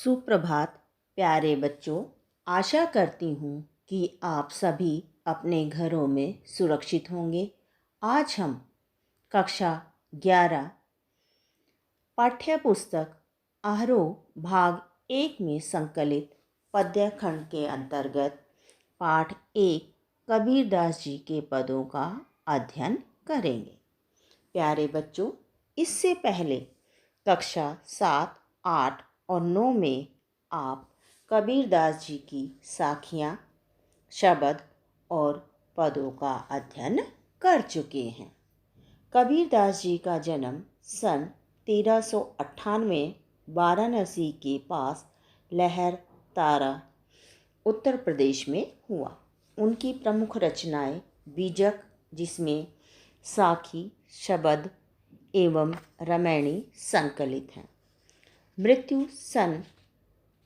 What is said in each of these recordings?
सुप्रभात प्यारे बच्चों। आशा करती हूँ कि आप सभी अपने घरों में सुरक्षित होंगे। आज हम कक्षा 11 पाठ्य पुस्तक आरोह भाग 1 में संकलित पद्य खंड के अंतर्गत पाठ 1 कबीरदास जी के पदों का अध्ययन करेंगे। प्यारे बच्चों, इससे पहले कक्षा 7, 8 और 9 में आप कबीरदास जी की साखियाँ, शब्द और पदों का अध्ययन कर चुके हैं। कबीरदास जी का जन्म सन 1398 वाराणसी के पास लहर तारा उत्तर प्रदेश में हुआ। उनकी प्रमुख रचनाएं बीजक, जिसमें साखी, शब्द एवं रामायणी संकलित हैं। मृत्यु सन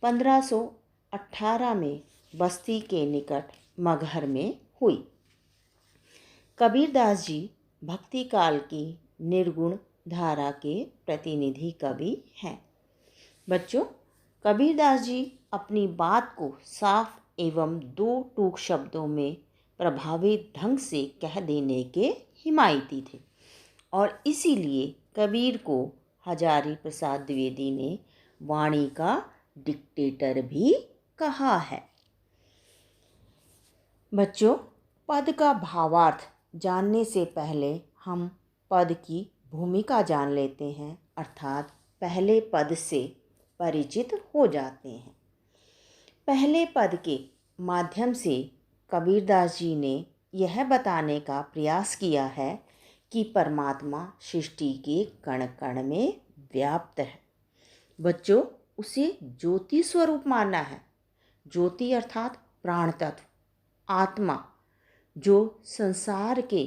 1518 में बस्ती के निकट मगहर में हुई। कबीरदास जी भक्ति काल की निर्गुण धारा के प्रतिनिधि कवि हैं। बच्चों, कबीरदास जी अपनी बात को साफ एवं दो टूक शब्दों में प्रभावी ढंग से कह देने के हिमायती थे और इसीलिए कबीर को हजारी प्रसाद द्विवेदी ने वाणी का डिक्टेटर भी कहा है। बच्चों, पद का भावार्थ जानने से पहले हम पद की भूमिका जान लेते हैं, अर्थात पहले पद से परिचित हो जाते हैं। पहले पद के माध्यम से कबीरदास जी ने यह बताने का प्रयास किया है कि परमात्मा सृष्टि के कण कण में व्याप्त है। बच्चों, उसे ज्योति स्वरूप माना है। ज्योति अर्थात प्राण तत्व, आत्मा, जो संसार के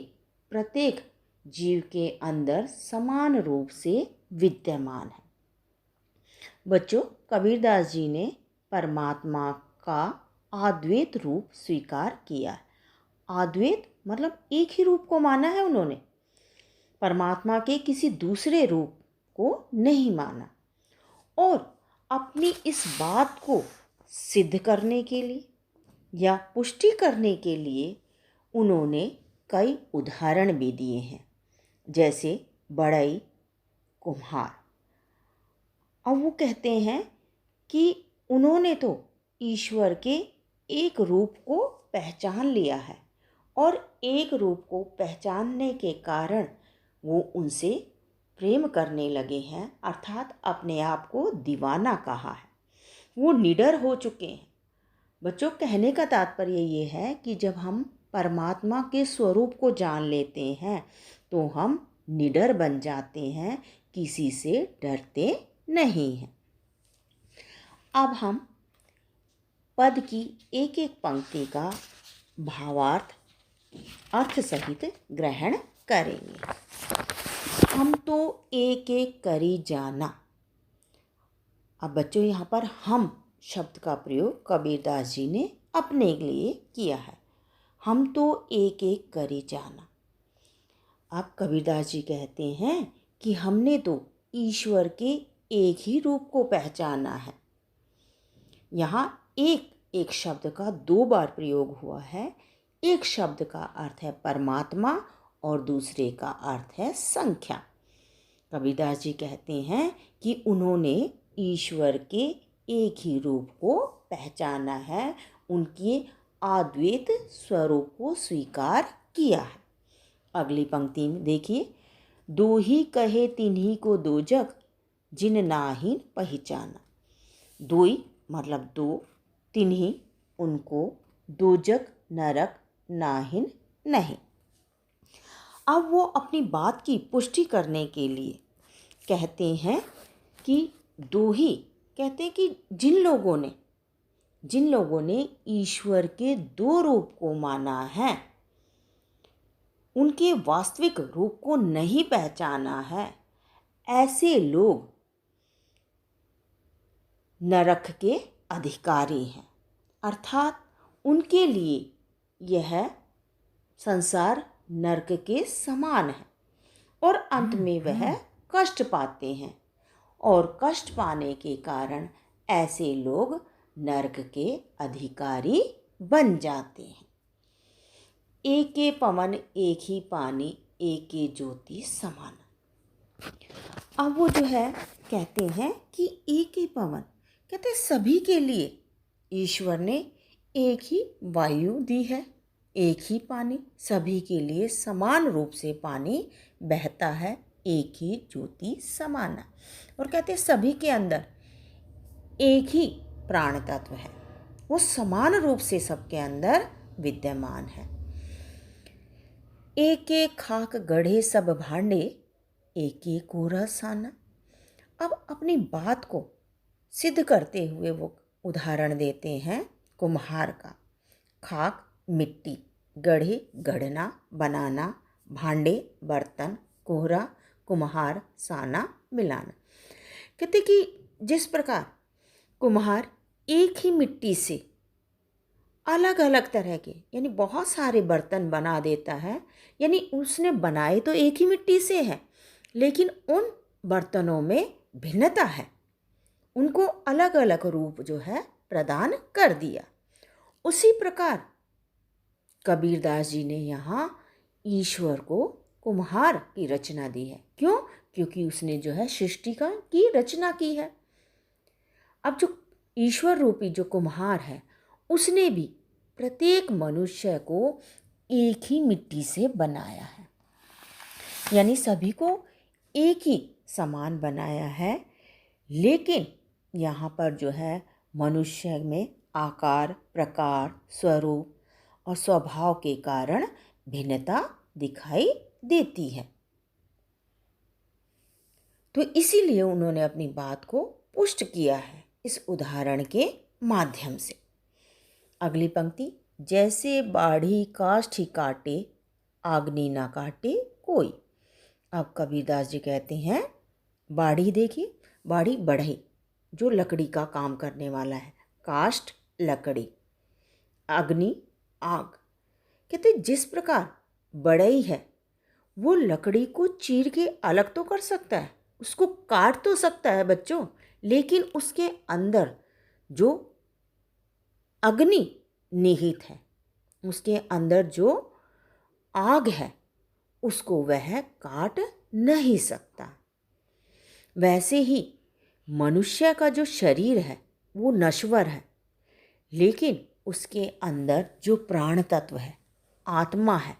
प्रत्येक जीव के अंदर समान रूप से विद्यमान है। बच्चों, कबीरदास जी ने परमात्मा का अद्वैत रूप स्वीकार किया है। अद्वैत मतलब एक ही रूप को माना है उन्होंने, परमात्मा के किसी दूसरे रूप को नहीं माना। और अपनी इस बात को सिद्ध करने के लिए या पुष्टि करने के लिए उन्होंने कई उदाहरण भी दिए हैं, जैसे बढ़ई, कुम्हार। अब वो कहते हैं कि उन्होंने तो ईश्वर के एक रूप को पहचान लिया है और एक रूप को पहचानने के कारण वो उनसे प्रेम करने लगे हैं, अर्थात अपने आप को दीवाना कहा है। वो निडर हो चुके हैं। बच्चों, कहने का तात्पर्य ये है कि जब हम परमात्मा के स्वरूप को जान लेते हैं तो हम निडर बन जाते हैं, किसी से डरते नहीं हैं। अब हम पद की एक एक पंक्ति का भावार्थ अर्थ सहित ग्रहण करेंगे। हम तो एक एक करी जाना। अब बच्चों, यहाँ पर हम शब्द का प्रयोग कबीरदास जी ने अपने लिए किया है। हम तो एक एक करी जाना। अब कबीरदास जी कहते हैं कि हमने तो ईश्वर के एक ही रूप को पहचाना है। यहाँ एक एक शब्द का 2 बार प्रयोग हुआ है। एक शब्द का अर्थ है परमात्मा और दूसरे का अर्थ है संख्या। कबीरदास जी कहते हैं कि उन्होंने ईश्वर के एक ही रूप को पहचाना है, उनके अद्वैत स्वरूप को स्वीकार किया है। अगली पंक्ति में देखिए, दो ही कहे तिन्ही को दो जग, जिन नाहिन पहचाना। दोई मतलब दो, तिन्ही उनको, दो जग नरक, नाहिन नहीं। अब वो अपनी बात की पुष्टि करने के लिए कहते हैं कि दो ही, कहते हैं कि जिन लोगों ने ईश्वर के 2 रूप को माना है, उनके वास्तविक रूप को नहीं पहचाना है, ऐसे लोग नरक के अधिकारी हैं। अर्थात उनके लिए यह संसार नरक के समान है और अंत में वह कष्ट पाते हैं और कष्ट पाने के कारण ऐसे लोग नरक के अधिकारी बन जाते हैं। एके पवन एक ही पानी, एके ज्योति समान। अब वो जो है कहते हैं कि एके पवन, कहते हैं सभी के लिए ईश्वर ने एक ही वायु दी है, एक ही पानी, सभी के लिए समान रूप से पानी बहता है, एक ही ज्योति समाना। और कहते हैं सभी के अंदर एक ही प्राण तत्व है, वो समान रूप से सबके अंदर विद्यमान है। एक एक खाक गढ़े सब भांडे, एक एक कोरा साना। अब अपनी बात को सिद्ध करते हुए वो उदाहरण देते हैं कुम्हार का। खाक मिट्टी, गढ़े गढ़ना बनाना, भांडे बर्तन, कोहरा कुम्हार, साना मिलाना। कहते कि जिस प्रकार कुम्हार एक ही मिट्टी से अलग अलग तरह के यानी बहुत सारे बर्तन बना देता है, यानी उसने बनाए तो एक ही मिट्टी से है, लेकिन उन बर्तनों में भिन्नता है, उनको अलग अलग रूप जो है प्रदान कर दिया। उसी प्रकार कबीरदास जी ने यहाँ ईश्वर को कुम्हार की रचना दी है। क्यों? क्योंकि उसने जो है सृष्टि की रचना की है। अब जो ईश्वर रूपी जो कुम्हार है, उसने भी प्रत्येक मनुष्य को एक ही मिट्टी से बनाया है, यानी सभी को एक ही समान बनाया है। लेकिन यहाँ पर जो है मनुष्य में आकार, प्रकार, स्वरूप और स्वभाव के कारण भिन्नता दिखाई देती है। तो इसीलिए उन्होंने अपनी बात को पुष्ट किया है इस उदाहरण के माध्यम से। अगली पंक्ति, जैसे बाढ़ी काष्ठ ही काटे, आग्नि ना काटे कोई। अब कबीरदास जी कहते हैं बाढ़ी, देखिए बाढ़ी बढ़ई जो लकड़ी का काम करने वाला है, काष्ठ लकड़ी, अग्नि आग। कहते जिस प्रकार बढ़ई है वो लकड़ी को चीर के अलग तो कर सकता है, उसको काट तो सकता है बच्चों, लेकिन उसके अंदर जो अग्नि निहित है, उसके अंदर जो आग है, उसको वह काट नहीं सकता। वैसे ही मनुष्य का जो शरीर है वो नश्वर है, लेकिन उसके अंदर जो प्राण तत्व है, आत्मा है,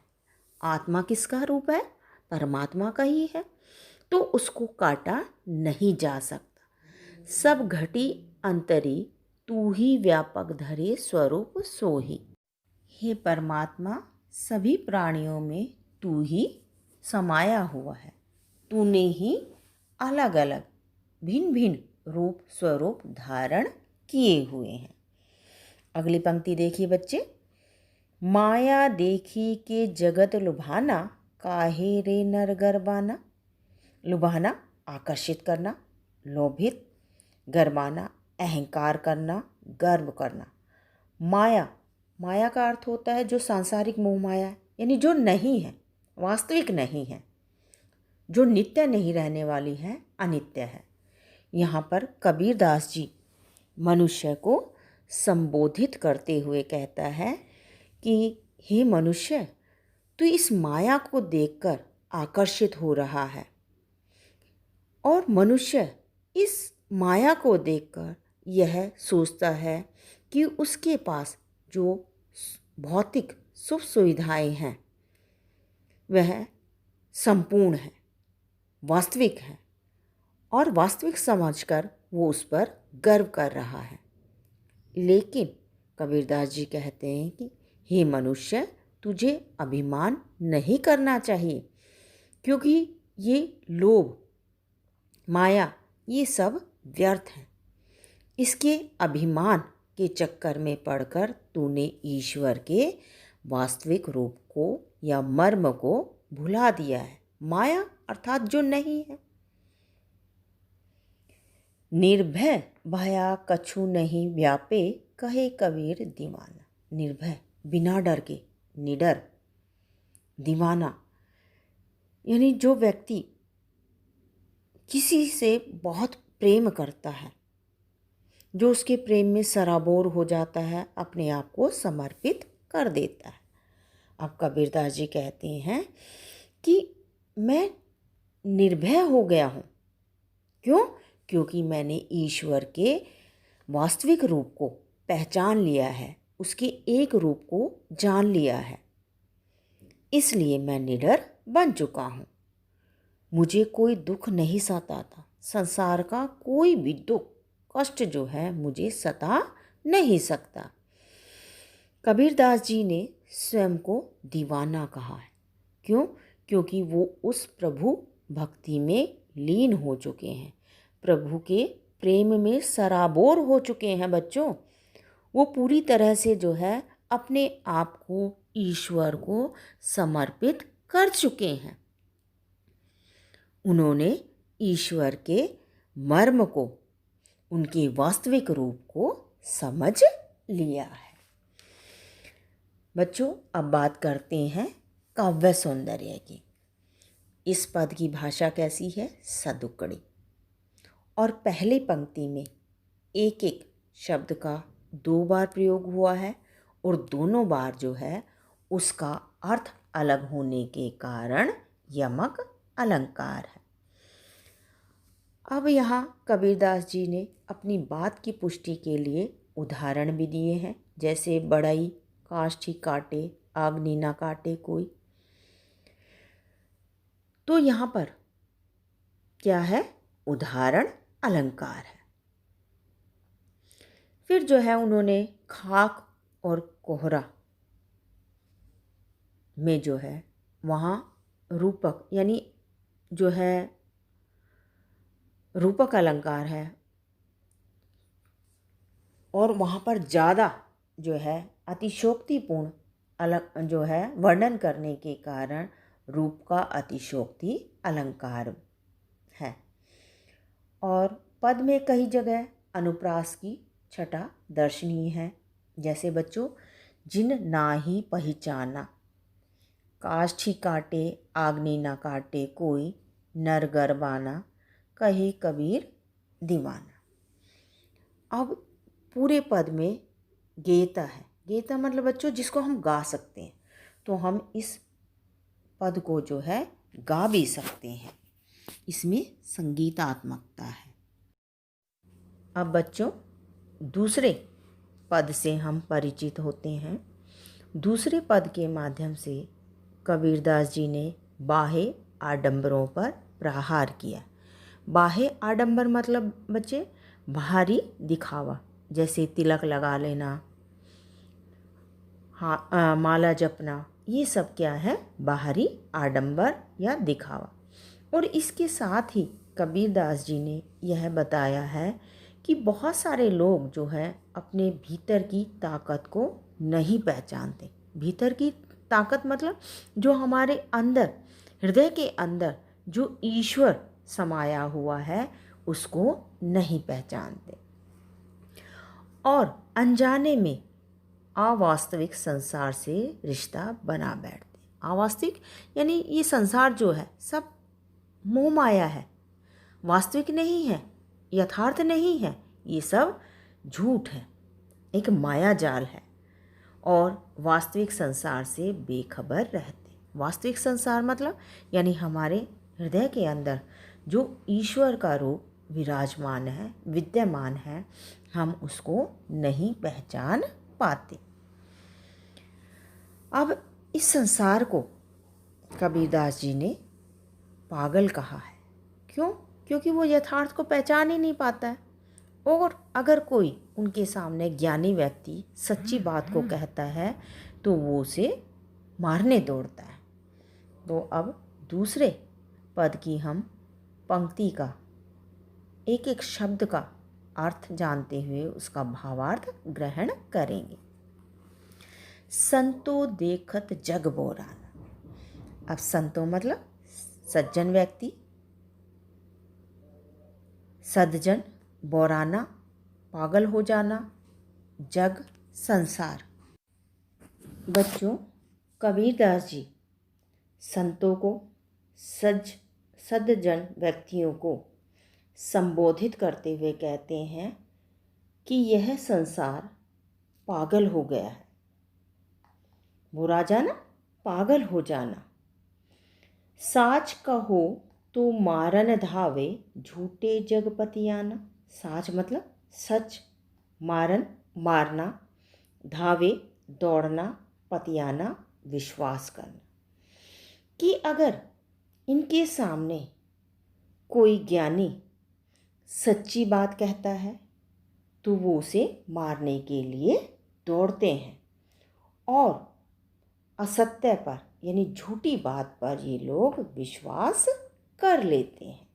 आत्मा किसका रूप है? परमात्मा का ही है, तो उसको काटा नहीं जा सकता। सब घटी अंतरी, तू ही व्यापक धरे स्वरूप सोही। हे परमात्मा, सभी प्राणियों में तू ही समाया हुआ है, तूने ही अलग अलग भिन्न भिन्न रूप स्वरूप धारण किए हुए हैं। अगली पंक्ति देखिए बच्चे, माया देखी के जगत लुभाना, काहे रे नर गरबाना। लुभाना आकर्षित करना, लोभित, गरबाना अहंकार करना, गर्व करना। माया, माया का अर्थ होता है जो सांसारिक मोह माया है, यानी जो नहीं है, वास्तविक नहीं है, जो नित्य नहीं रहने वाली है, अनित्य है। यहाँ पर कबीरदास जी मनुष्य को संबोधित करते हुए कहता है कि हे मनुष्य, तू इस माया को देखकर आकर्षित हो रहा है, और मनुष्य इस माया को देखकर यह सोचता है कि उसके पास जो भौतिक सुख सुविधाएं हैं वह संपूर्ण है, वास्तविक है, और वास्तविक समझकर वो उस पर गर्व कर रहा है। लेकिन कबीरदास जी कहते हैं कि हे मनुष्य, तुझे अभिमान नहीं करना चाहिए, क्योंकि ये लोभ, माया, ये सब व्यर्थ है। इसके अभिमान के चक्कर में पड़कर तूने ईश्वर के वास्तविक रूप को या मर्म को भुला दिया है। माया अर्थात जो नहीं है। निर्भय भया कछु नहीं व्यापे, कहे कबीर दीवाना। निर्भय बिना डर के, निडर, दीवाना यानी जो व्यक्ति किसी से बहुत प्रेम करता है, जो उसके प्रेम में सराबोर हो जाता है, अपने आप को समर्पित कर देता है। अब कबीरदास जी कहते हैं कि मैं निर्भय हो गया हूँ। क्यों? क्योंकि मैंने ईश्वर के वास्तविक रूप को पहचान लिया है, उसके एक रूप को जान लिया है, इसलिए मैं निडर बन चुका हूँ। मुझे कोई दुख नहीं सताता, संसार का कोई भी दुख कष्ट जो है मुझे सता नहीं सकता। कबीरदास जी ने स्वयं को दीवाना कहा है। क्यों? क्योंकि वो उस प्रभु भक्ति में लीन हो चुके हैं, प्रभु के प्रेम में सराबोर हो चुके हैं बच्चों। वो पूरी तरह से जो है अपने आप को ईश्वर को समर्पित कर चुके हैं। उन्होंने ईश्वर के मर्म को, उनके वास्तविक रूप को समझ लिया है। बच्चों, अब बात करते हैं काव्य सौंदर्य की। इस पद की भाषा कैसी है? सदुक्कड़ी। और पहले पंक्ति में एक एक शब्द का 2 बार प्रयोग हुआ है और दोनों बार जो है उसका अर्थ अलग होने के कारण यमक अलंकार है। अब यहाँ कबीरदास जी ने अपनी बात की पुष्टि के लिए उदाहरण भी दिए हैं, जैसे बढ़ई काष्ठी काटे आग्नि ना काटे कोई। तो यहाँ पर क्या है? उदाहरण अलंकार है। फिर जो है उन्होंने खाक और कोहरा में जो है वहाँ रूपक यानी जो है रूपक अलंकार है, और वहाँ पर ज़्यादा जो है अतिशोक्तिपूर्ण अलग जो है वर्णन करने के कारण रूप का अतिशोक्ति अलंकार है। और पद में कई जगह अनुप्रास की छटा दर्शनीय है, जैसे बच्चों जिन ना ही पहचाना, काष्ठी काटे आग्नि ना काटे कोई, नर गरबाना कही कबीर दीवाना। अब पूरे पद में गेता है। गेता मतलब बच्चों जिसको हम गा सकते हैं, तो हम इस पद को जो है गा भी सकते हैं, इसमें संगीतात्मकता है। अब बच्चों दूसरे पद से हम परिचित होते हैं। दूसरे पद के माध्यम से कबीरदास जी ने बाह्य आडंबरों पर प्रहार किया। बाह्य आडंबर मतलब बच्चे बाहरी दिखावा, जैसे तिलक लगा लेना, माला जपना, ये सब क्या है? बाहरी आडंबर या दिखावा। और इसके साथ ही कबीरदास जी ने यह बताया है कि बहुत सारे लोग जो है अपने भीतर की ताकत को नहीं पहचानते। भीतर की ताकत मतलब जो हमारे अंदर, हृदय के अंदर जो ईश्वर समाया हुआ है उसको नहीं पहचानते, और अनजाने में अवास्तविक संसार से रिश्ता बना बैठते। अवास्तविक यानी ये संसार जो है सब मोह माया है, वास्तविक नहीं है, यथार्थ नहीं है, ये सब झूठ है, एक माया जाल है, और वास्तविक संसार से बेखबर रहते। वास्तविक संसार मतलब यानी हमारे हृदय के अंदर जो ईश्वर का रूप विराजमान है, विद्यमान है, हम उसको नहीं पहचान पाते। अब इस संसार को कबीरदास जी ने पागल कहा है। क्यों? क्योंकि वो यथार्थ को पहचान ही नहीं पाता है, और अगर कोई उनके सामने ज्ञानी व्यक्ति सच्ची बात को कहता है तो वो उसे मारने दौड़ता है। तो अब दूसरे पद की हम पंक्ति का एक एक शब्द का अर्थ जानते हुए उसका भावार्थ ग्रहण करेंगे। संतो देखत जग बोराना। अब संतो मतलब सज्जन व्यक्ति, सदजन, बोराना पागल हो जाना, जग संसार। बच्चों कबीरदास जी संतों को, सदजन व्यक्तियों को संबोधित करते हुए कहते हैं कि यह संसार पागल हो गया है। वो राजा ना, पागल हो जाना। साच कहो तो मारन धावे, झूठे जगपतियाना। साच मतलब सच, मारन मारना, धावे दौड़ना, पतियाना विश्वास करना। कि अगर इनके सामने कोई ज्ञानी सच्ची बात कहता है तो वो उसे मारने के लिए दौड़ते हैं, और असत्य पर यानी झूठी बात पर ये लोग विश्वास कर लेते हैं।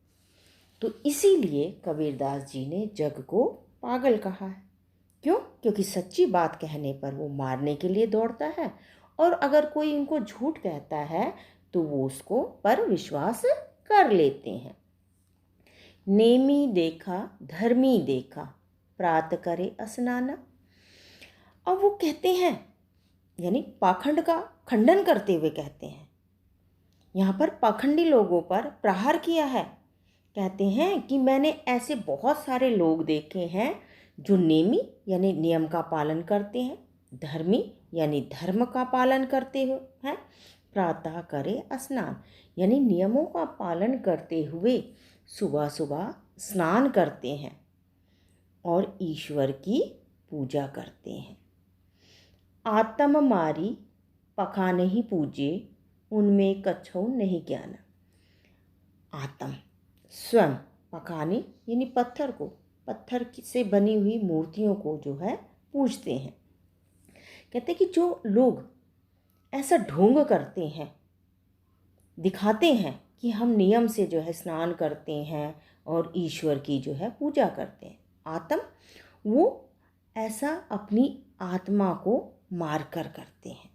तो इसीलिए कबीरदास जी ने जग को पागल कहा है। क्यों? क्योंकि सच्ची बात कहने पर वो मारने के लिए दौड़ता है, और अगर कोई उनको झूठ कहता है तो वो उसको पर विश्वास कर लेते हैं। नेमी देखा धर्मी देखा, प्रात करे स्नाना। अब वो कहते हैं, यानी पाखंड का खंडन करते हुए कहते हैं, यहाँ पर पाखंडी लोगों पर प्रहार किया है। कहते हैं कि मैंने ऐसे बहुत सारे लोग देखे हैं जो नेमी यानी नियम का पालन करते हैं, धर्मी यानी धर्म का पालन करते हुए हैं, प्रातः करे स्नान यानी नियमों का पालन करते हुए सुबह सुबह स्नान करते हैं और ईश्वर की पूजा करते हैं। आत्म मारी पखा नहीं पूजे, उनमें कछो नहीं ज्ञान। आत्म स्वयं, पखाने यानी पत्थर को, पत्थर से बनी हुई मूर्तियों को जो है पूजते हैं। कहते कि जो लोग ऐसा ढोंग करते हैं, दिखाते हैं कि हम नियम से जो है स्नान करते हैं और ईश्वर की जो है पूजा करते हैं, आत्म वो ऐसा अपनी आत्मा को मार कर करते हैं।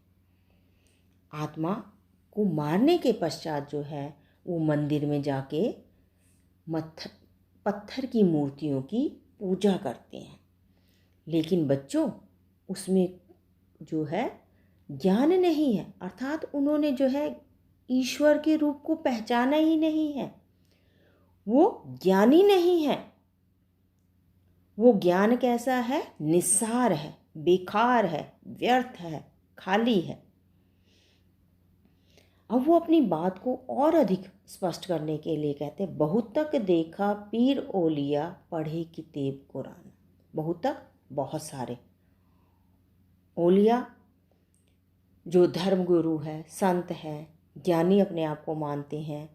आत्मा को मारने के पश्चात जो है वो मंदिर में जाके पत्थर की मूर्तियों की पूजा करते हैं। लेकिन बच्चों, उसमें जो है ज्ञान नहीं है, अर्थात उन्होंने जो है ईश्वर के रूप को पहचाना ही नहीं है। वो ज्ञानी नहीं है। वो ज्ञान कैसा है? निस्सार है, बेकार है, व्यर्थ है, खाली है। अब वो अपनी बात को और अधिक स्पष्ट करने के लिए कहते हैं, बहुत तक देखा पीर ओलिया, पढ़े किताब कुरान। बहुत तक बहुत सारे, ओलिया जो धर्म गुरु है, संत है, ज्ञानी अपने आप को मानते हैं,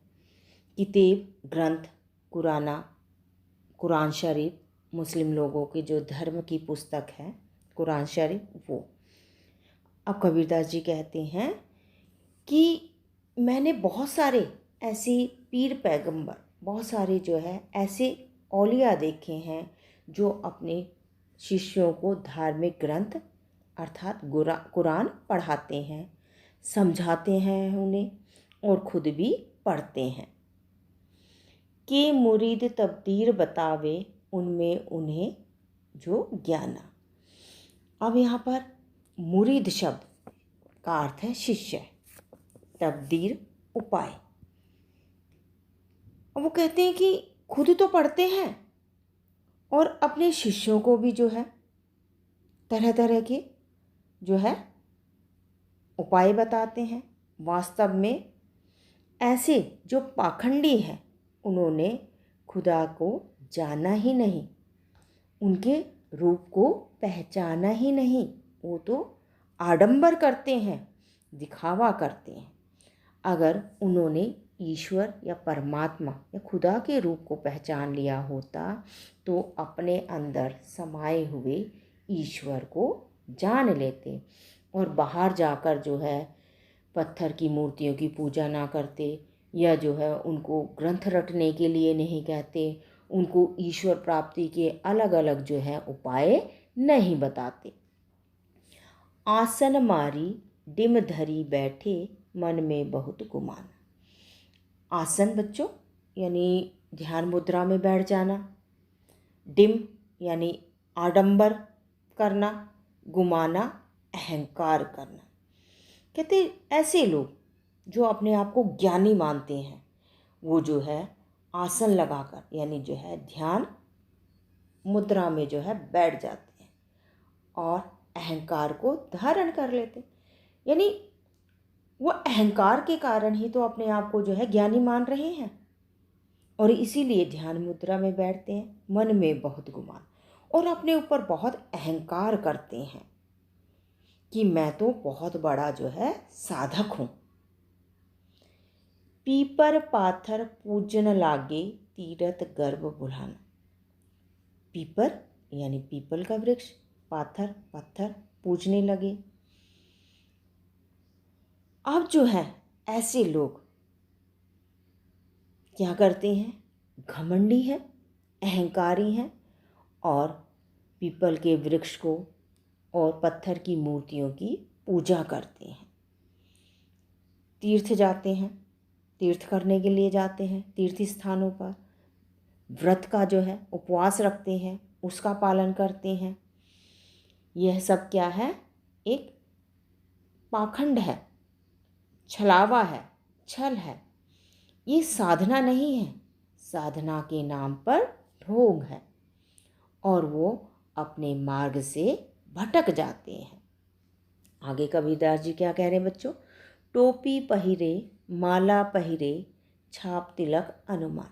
किताब ग्रंथ, कुरान शरीफ, मुस्लिम लोगों के जो धर्म की पुस्तक है कुरान शरीफ, वो। अब कबीरदास जी कहते हैं कि मैंने बहुत सारे ऐसे पीर पैगंबर, बहुत सारे जो है ऐसे औलिया देखे हैं जो अपने शिष्यों को धार्मिक ग्रंथ अर्थात कुरान पढ़ाते हैं, समझाते हैं उन्हें, और खुद भी पढ़ते हैं। के मुरीद तब्दीर बतावे, उनमें उन्हें जो ज्ञाना। अब यहाँ पर मुरीद शब्द का अर्थ है शिष्य, तब्दीर उपाय। अब वो कहते हैं कि खुद तो पढ़ते हैं और अपने शिष्यों को भी जो है तरह तरह के जो है उपाय बताते हैं। वास्तव में ऐसे जो पाखंडी हैं उन्होंने खुदा को जाना ही नहीं, उनके रूप को पहचाना ही नहीं। वो तो आडंबर करते हैं, दिखावा करते हैं। अगर उन्होंने ईश्वर या परमात्मा या खुदा के रूप को पहचान लिया होता तो अपने अंदर समाये हुए ईश्वर को जान लेते और बाहर जाकर जो है पत्थर की मूर्तियों की पूजा ना करते, या जो है उनको ग्रंथ रटने के लिए नहीं कहते, उनको ईश्वर प्राप्ति के अलग अलग जो है उपाय नहीं बताते। आसन मारी डिम धरी बैठे, मन में बहुत गुमान। आसन बच्चों यानी ध्यान मुद्रा में बैठ जाना, डिम यानी आडंबर करना, गुमाना अहंकार करना। कहते ऐसे लोग जो अपने आप को ज्ञानी मानते हैं वो जो है आसन लगाकर यानी जो है ध्यान मुद्रा में जो है बैठ जाते हैं और अहंकार को धारण कर लेते हैं। यानी वो अहंकार के कारण ही तो अपने आप को जो है ज्ञानी मान रहे हैं और इसीलिए ध्यान मुद्रा में बैठते हैं, मन में बहुत गुमान और अपने ऊपर बहुत अहंकार करते हैं कि मैं तो बहुत बड़ा जो है साधक हूँ। पीपर पाथर पूजन लागे तीरथ गर्भ बुलान। पीपर यानी पीपल का वृक्ष, पाथर पत्थर पूजने लगे। अब जो है ऐसे लोग क्या करते हैं, घमंडी हैं, अहंकारी हैं और पीपल के वृक्ष को और पत्थर की मूर्तियों की पूजा करते हैं। तीर्थ जाते हैं, तीर्थ करने के लिए जाते हैं, तीर्थ स्थानों पर व्रत का जो है उपवास रखते हैं, उसका पालन करते हैं। यह सब क्या है, एक पाखंड है, छलावा है, छल है। ये साधना नहीं है, साधना के नाम पर ढोंग है और वो अपने मार्ग से भटक जाते हैं। आगे कबीरदास जी क्या कह रहे हैं बच्चों, टोपी पहिरे माला पहिरे छाप तिलक अनुमान।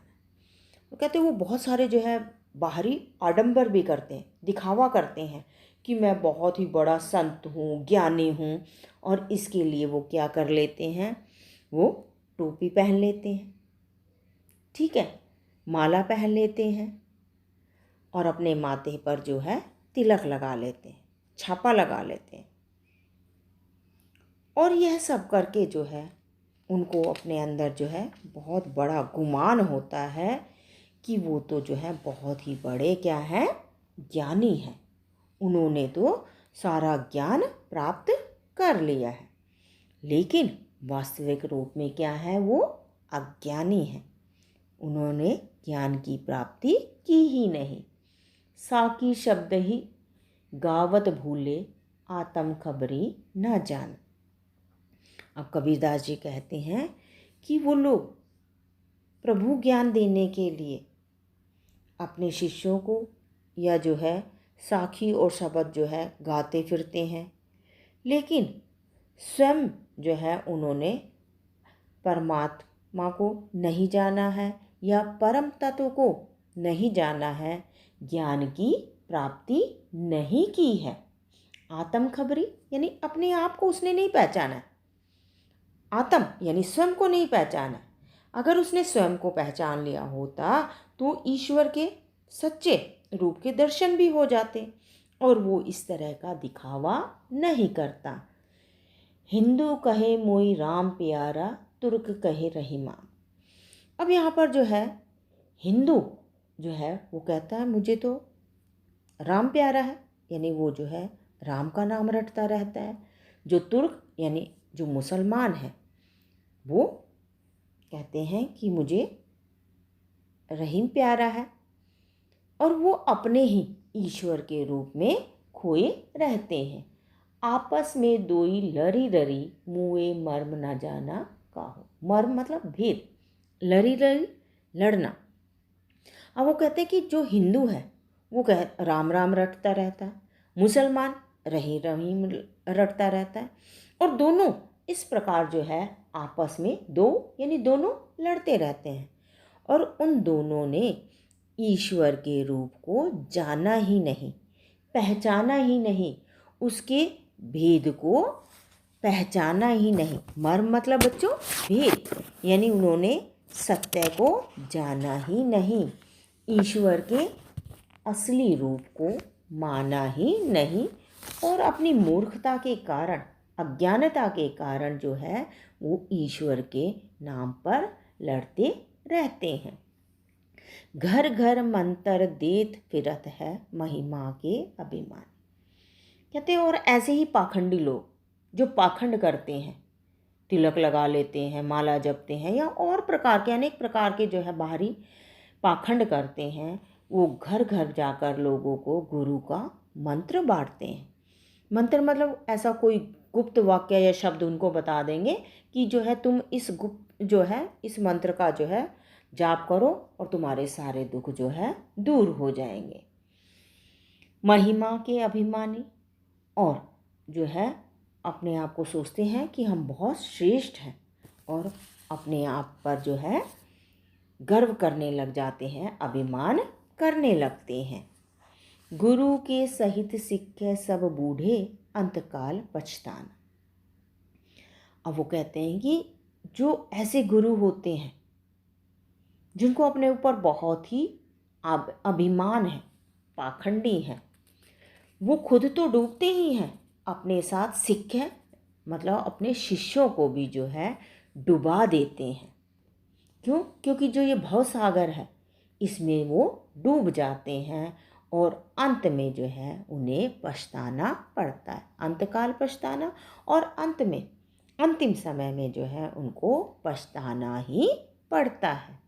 वो कहते हैं वो बहुत सारे जो है बाहरी आडंबर भी करते हैं, दिखावा करते हैं कि मैं बहुत ही बड़ा संत हूँ, ज्ञानी हूँ और इसके लिए वो क्या कर लेते हैं, वो टोपी पहन लेते हैं, ठीक है, माला पहन लेते हैं और अपने माथे पर जो है तिलक लगा लेते हैं, छापा लगा लेते हैं। और यह सब करके जो है उनको अपने अंदर जो है बहुत बड़ा गुमान होता है कि वो तो जो है बहुत ही बड़े क्या है, ज्ञानी हैं। उन्होंने तो सारा ज्ञान प्राप्त कर लिया है, लेकिन वास्तविक रूप में क्या है, वो अज्ञानी है। उन्होंने ज्ञान की प्राप्ति की ही नहीं। साकी शब्द ही गावत भूले आत्म खबरी न जान। अब कबीरदास जी कहते हैं कि वो लोग प्रभु ज्ञान देने के लिए अपने शिष्यों को या जो है साखी और शब्द जो है गाते फिरते हैं, लेकिन स्वयं जो है उन्होंने परमात्मा को नहीं जाना है या परम तत्व को नहीं जाना है, ज्ञान की प्राप्ति नहीं की है। आत्म खबरी यानी अपने आप को उसने नहीं पहचाना है, आत्म यानी स्वयं को नहीं पहचाना। अगर उसने स्वयं को पहचान लिया होता तो ईश्वर के सच्चे रूप के दर्शन भी हो जाते और वो इस तरह का दिखावा नहीं करता। हिंदू कहे मोई राम प्यारा, तुर्क कहे रहीमा। अब यहाँ पर जो है हिंदू जो है वो कहता है मुझे तो राम प्यारा है, यानी वो जो है राम का नाम रटता रहता है। जो तुर्क यानी जो मुसलमान है वो कहते हैं कि मुझे रहीम प्यारा है और वो अपने ही ईश्वर के रूप में खोए रहते हैं। आपस में दोई लरी लरी, मुए मर्म न जाना काहो। मर्म मतलब भेद, लरी लरी लड़ना। अब वो कहते हैं कि जो हिंदू है वो राम राम रटता रहता है, मुसलमान रहीम रहीम रटता रहता है और दोनों इस प्रकार जो है आपस में दो यानी दोनों लड़ते रहते हैं और उन दोनों ने ईश्वर के रूप को जाना ही नहीं, पहचाना ही नहीं, उसके भेद को पहचाना ही नहीं। मर्म मतलब बच्चों भेद, यानी उन्होंने सत्य को जाना ही नहीं, ईश्वर के असली रूप को माना ही नहीं और अपनी मूर्खता के कारण, अज्ञानता के कारण जो है वो ईश्वर के नाम पर लड़ते रहते हैं। घर घर मंत्र देत फिरत है, महिमा के अभिमान। कहते हैं और ऐसे ही पाखंडी लोग जो पाखंड करते हैं, तिलक लगा लेते हैं, माला जपते हैं या और प्रकार के अनेक प्रकार के जो है बाहरी पाखंड करते हैं, वो घर घर जाकर लोगों को गुरु का मंत्र बांटते हैं। मंत्र मतलब ऐसा कोई गुप्त वाक्य या शब्द उनको बता देंगे कि जो है तुम इस गुप्त जो है इस मंत्र का जो है जाप करो और तुम्हारे सारे दुख जो है दूर हो जाएंगे। महिमा के अभिमानी और जो है अपने आप को सोचते हैं कि हम बहुत श्रेष्ठ हैं और अपने आप पर जो है गर्व करने लग जाते हैं, अभिमान करने लगते हैं। गुरु के सहित सीखे सब बूढ़े अंतकाल पछताना। अब वो कहते हैं कि जो ऐसे गुरु होते हैं जिनको अपने ऊपर बहुत ही अभिमान है, पाखंडी हैं, वो खुद तो डूबते ही हैं, अपने साथ सिक्खे मतलब अपने शिष्यों को भी जो है डुबा देते हैं। क्यों? क्योंकि जो ये भवसागर है इसमें वो डूब जाते हैं और अंत में जो है उन्हें पछताना पड़ता है, अंतकाल पछताना, और अंत में अंतिम समय में जो है उनको पछताना ही पड़ता है।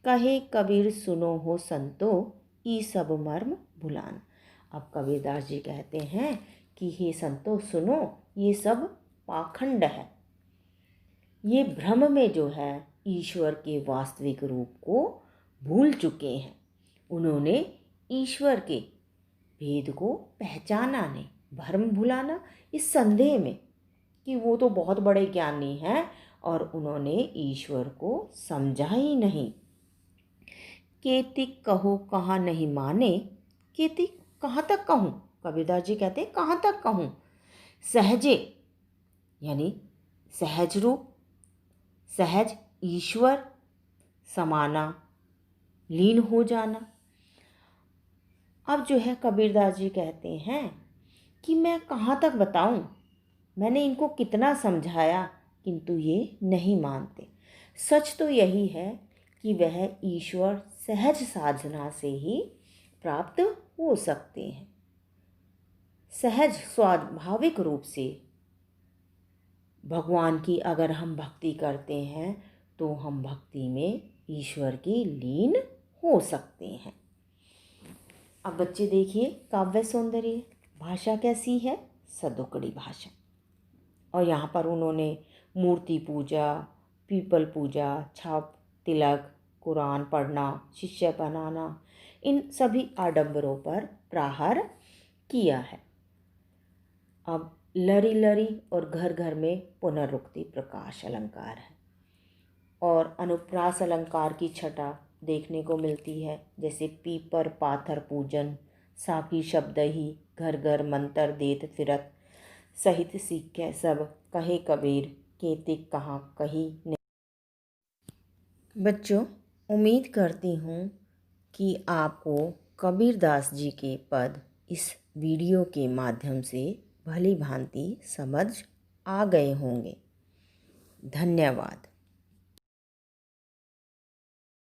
कहे कबीर सुनो हो संतो ई सब मर्म भुलाना। अब कबीरदास जी कहते हैं कि हे संतो सुनो, ये सब पाखंड है, ये भ्रम में जो है ईश्वर के वास्तविक रूप को भूल चुके हैं। उन्होंने ईश्वर के भेद को पहचाना नहीं, भ्रम भुलाना इस संदेह में कि वो तो बहुत बड़े ज्ञानी हैं और उन्होंने ईश्वर को समझा ही नहीं। केतिक कहो कहाँ नहीं माने, केतिक कहाँ तक कहूँ, कबीरदास जी कहते हैं कहाँ तक कहूँ। सहजे यानी सहज रूप, सहज ईश्वर समाना, लीन हो जाना। अब जो है कबीरदास जी कहते हैं कि मैं कहाँ तक बताऊँ, मैंने इनको कितना समझाया किंतु ये नहीं मानते। सच तो यही है कि वह ईश्वर सहज साधना से ही प्राप्त हो सकते हैं। सहज स्वाभाविक रूप से भगवान की अगर हम भक्ति करते हैं तो हम भक्ति में ईश्वर की लीन हो सकते हैं। अब बच्चे देखिए काव्य सौंदर्य, भाषा कैसी है, सदुकड़ी भाषा। और यहाँ पर उन्होंने मूर्ति पूजा, पीपल पूजा, छाप तिलक, कुरान पढ़ना, शिष्य बनाना, इन सभी आडंबरों पर प्रहार किया है। अब लरी लरी और घर घर में पुनरुक्ति प्रकाश अलंकार है और अनुप्रास अलंकार की छटा देखने को मिलती है, जैसे पीपर पाथर पूजन, साकी शब्द ही घर घर मंत्र देत फिरत, सहित सीखे सब कहे कबीर, केतिक कहाँ कही नहीं। बच्चों, उम्मीद करती हूँ कि आपको कबीरदास जी के पद इस वीडियो के माध्यम से भली भांति समझ आ गए होंगे। धन्यवाद।